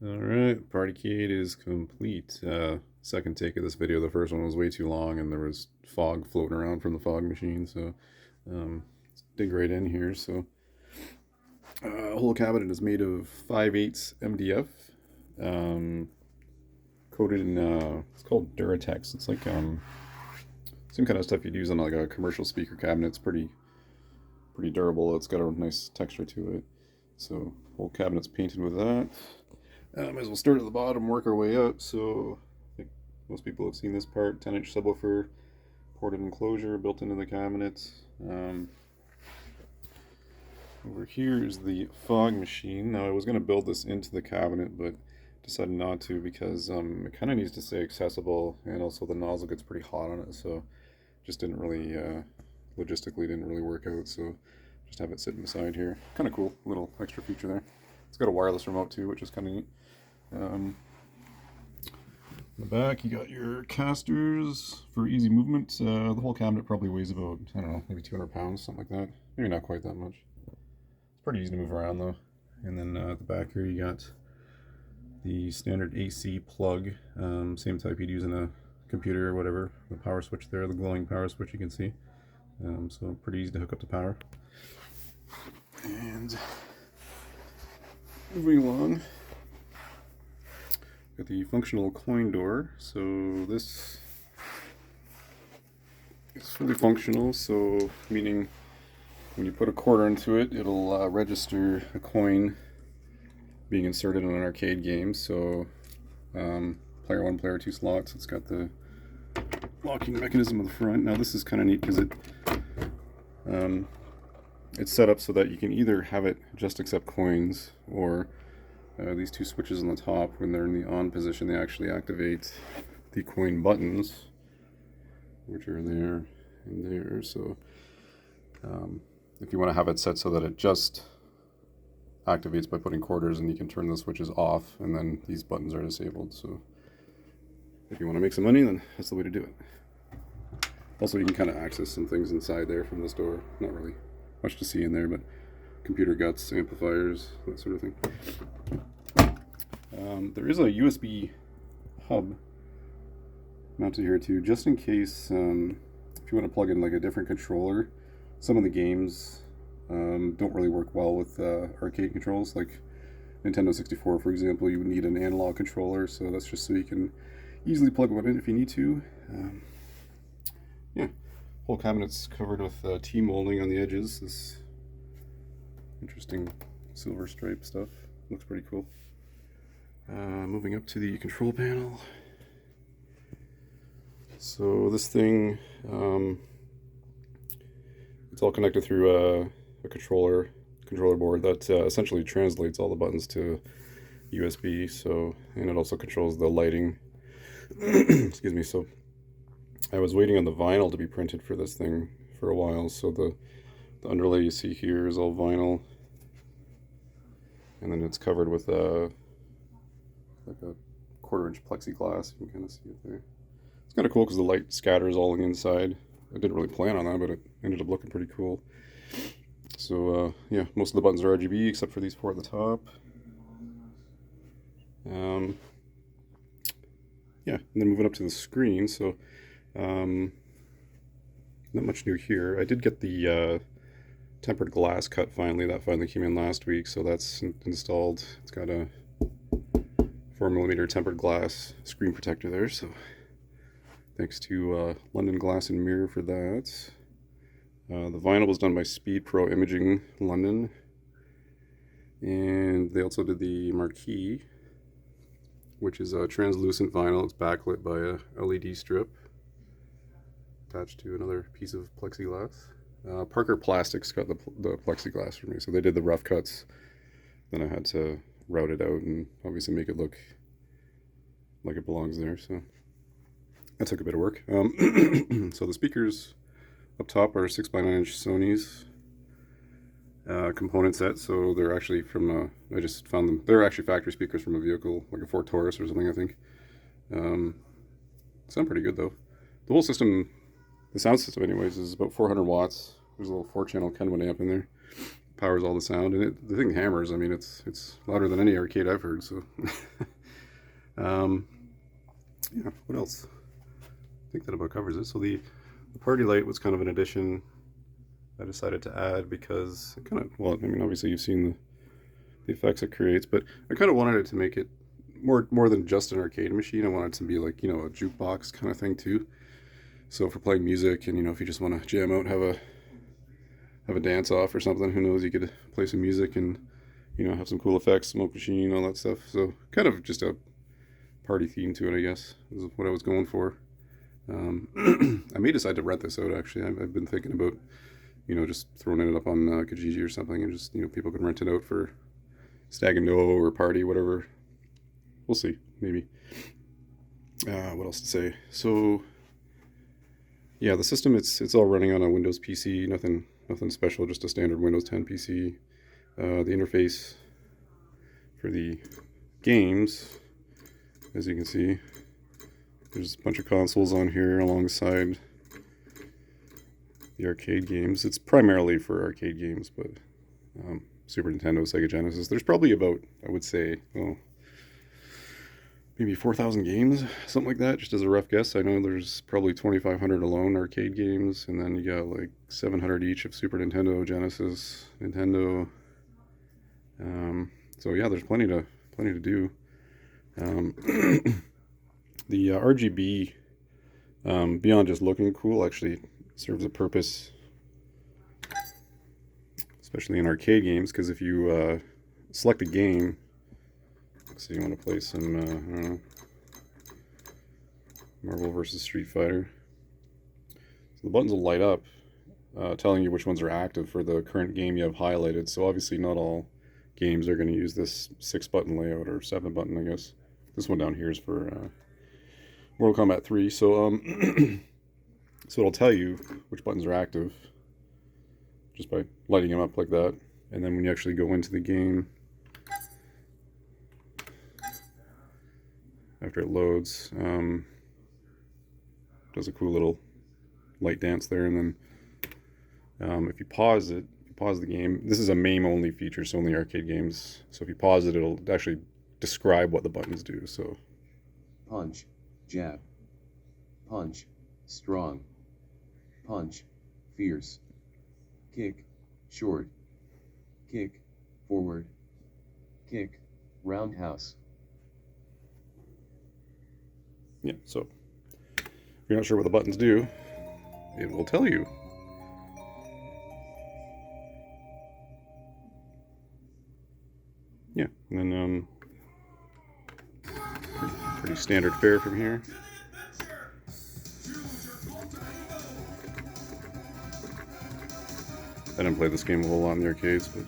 Alright, Partycade is complete. Second take of this video. The first one was way too long and there was fog floating around from the fog machine, so let's dig right in here. So, whole cabinet is made of 5/8 MDF, coated in, it's called Duratex. It's like same kind of stuff you'd use on like a commercial speaker cabinet. It's pretty durable. It's got a nice texture to it. So, whole cabinet's painted with that. Might as well start at the bottom, work our way up. So I think most people have seen this part. 10-inch subwoofer, ported enclosure built into the cabinet. Over here is the fog machine. Now I was going to build this into the cabinet, but decided not to because it kind of needs to stay accessible, and also the nozzle gets pretty hot on it, so just didn't really, logistically didn't really work out, so just have it sitting beside here. Kind of cool, little extra feature there. It's got a wireless remote too, which is kind of neat. In the back, you got your casters for easy movement. The whole cabinet probably weighs about, I don't know, maybe 200 pounds, something like that. Maybe not quite that much. It's pretty easy to move around though. And then at the back here, you got the standard AC plug, same type you'd use in a computer or whatever. The power switch there, the glowing power switch you can see. So pretty easy to hook up to power. And moving along, got the functional coin door. So this is fully functional, so meaning when you put a quarter into it, it'll register a coin being inserted in an arcade game. So player 1, player 2 slots. It's got the locking mechanism on the front. Now this is kind of neat because it's set up so that you can either have it just accept coins, or these two switches on the top, when they're in the on position, they actually activate the coin buttons, which are there and there. So if you want to have it set so that it just activates by putting quarters, and you can turn the switches off, and then these buttons are disabled. So if you want to make some money, then that's the way to do it. Also, you can kind of access some things inside there from this door. Not really much to see in there, but computer guts, amplifiers, that sort of thing. There is a USB hub mounted here too, just in case if you want to plug in like a different controller. Some of the games don't really work well with arcade controls, like Nintendo 64, for example. You would need an analog controller, so that's just so you can easily plug one in if you need to. Yeah, whole cabinet's covered with T-molding on the edges. This interesting silver stripe stuff. Looks pretty cool. Moving up to the control panel. So this thing, it's all connected through a controller board that essentially translates all the buttons to USB. So, and it also controls the lighting. Excuse me. So I was waiting on the vinyl to be printed for this thing for a while. So the underlay you see here is all vinyl, and then it's covered with like a 1/4-inch plexiglass. You can kind of see it there. It's kind of cool because the light scatters all on the inside. I didn't really plan on that, but it ended up looking pretty cool. So yeah, most of the buttons are RGB except for these 4 at the top. Yeah, and then moving up to the screen. So not much new here. I did get the tempered glass cut finally. That finally came in last week, so that's installed. It's got a 4mm tempered glass screen protector there, so thanks to London Glass and Mirror for that. The vinyl was done by Speed Pro Imaging London, and they also did the marquee, which is a translucent vinyl. It's backlit by a LED strip attached to another piece of plexiglass. Parker Plastics got the plexiglass for me, so they did the rough cuts. Then I had to route it out and obviously make it look like it belongs there. So that took a bit of work. So the speakers up top are 6x9-inch Sony's component set. So they're actually from I just found them. They're actually factory speakers from a vehicle, like a Ford Taurus or something, I think. Sound pretty good though. The whole system, the sound system anyways, is about 400 watts. There's a little 4-channel Kenwood amp in there. powers all the sound, and the thing hammers. I mean, it's louder than any arcade I've heard. So, yeah. What else? I think that about covers it. So the party light was kind of an addition I decided to add because it kind of, well, I mean, obviously you've seen the effects it creates, but I kind of wanted it to make it more than just an arcade machine. I wanted it to be like, you know, a jukebox kind of thing too. So for playing music, and you know, if you just want to jam out, have a dance off or something, who knows, you could play some music and, you know, have some cool effects, smoke machine, all that stuff. So kind of just a party theme to it, I guess, is what I was going for. I may decide to rent this out, actually. I've been thinking about, you know, just throwing it up on Kijiji or something, and just, you know, people can rent it out for Stag and Doe or party, whatever. We'll see, maybe. What else to say? So, yeah, the system, it's all running on a Windows PC, nothing special, just a standard Windows 10 PC. The interface for the games, as you can see, there's a bunch of consoles on here alongside the arcade games. It's primarily for arcade games, but Super Nintendo, Sega Genesis, there's probably about, I would say, well, maybe 4,000 games, something like that, just as a rough guess. I know there's probably 2,500 alone arcade games, and then you got like 700 each of Super Nintendo, Genesis, Nintendo. So yeah, there's plenty to do. The RGB, beyond just looking cool, actually serves a purpose, especially in arcade games, because if you select a game, so you want to play some, I don't know, Marvel vs. Street Fighter. So the buttons will light up, telling you which ones are active for the current game you have highlighted. So obviously not all games are going to use this 6-button layout, or 7-button, I guess. This one down here is for Mortal Kombat 3. So, so it'll tell you which buttons are active just by lighting them up like that. And then when you actually go into the game, after it loads, does a cool little light dance there, and then if you pause it, pause the game. This is a MAME only feature, so only arcade games. So if you pause it, it'll actually describe what the buttons do. So punch, jab, punch, strong, punch, fierce, kick, short, kick, forward, kick, roundhouse. Yeah, so if you're not sure what the buttons do, it will tell you. Yeah, and then pretty standard fare from here. I didn't play this game a whole lot in the arcades, but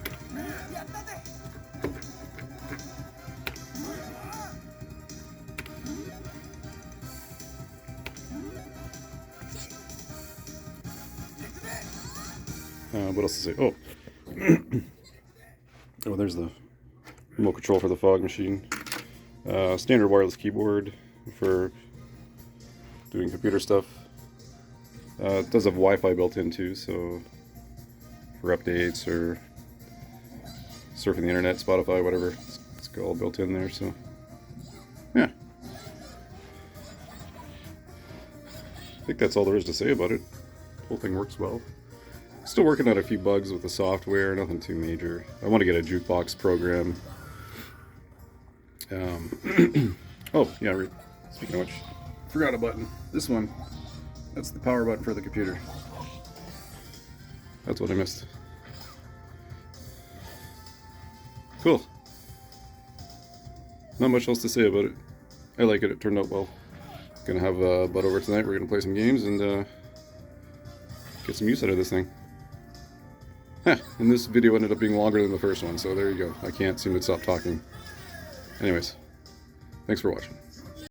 what else to say? Oh, oh, there's the remote control for the fog machine. Standard wireless keyboard for doing computer stuff. It does have Wi-Fi built in too, so for updates or surfing the internet, Spotify, whatever, it's all built in there. So yeah, I think that's all there is to say about it. The whole thing works well. Still working out a few bugs with the software, nothing too major. I want to get a jukebox program. Oh, yeah, speaking of which, forgot a button. This one, that's the power button for the computer. That's what I missed. Cool. Not much else to say about it. I like it, it turned out well. Gonna have Bud over tonight, we're gonna play some games and get some use out of this thing. And this video ended up being longer than the first one, so there you go. I can't seem to stop talking. Anyways, thanks for watching.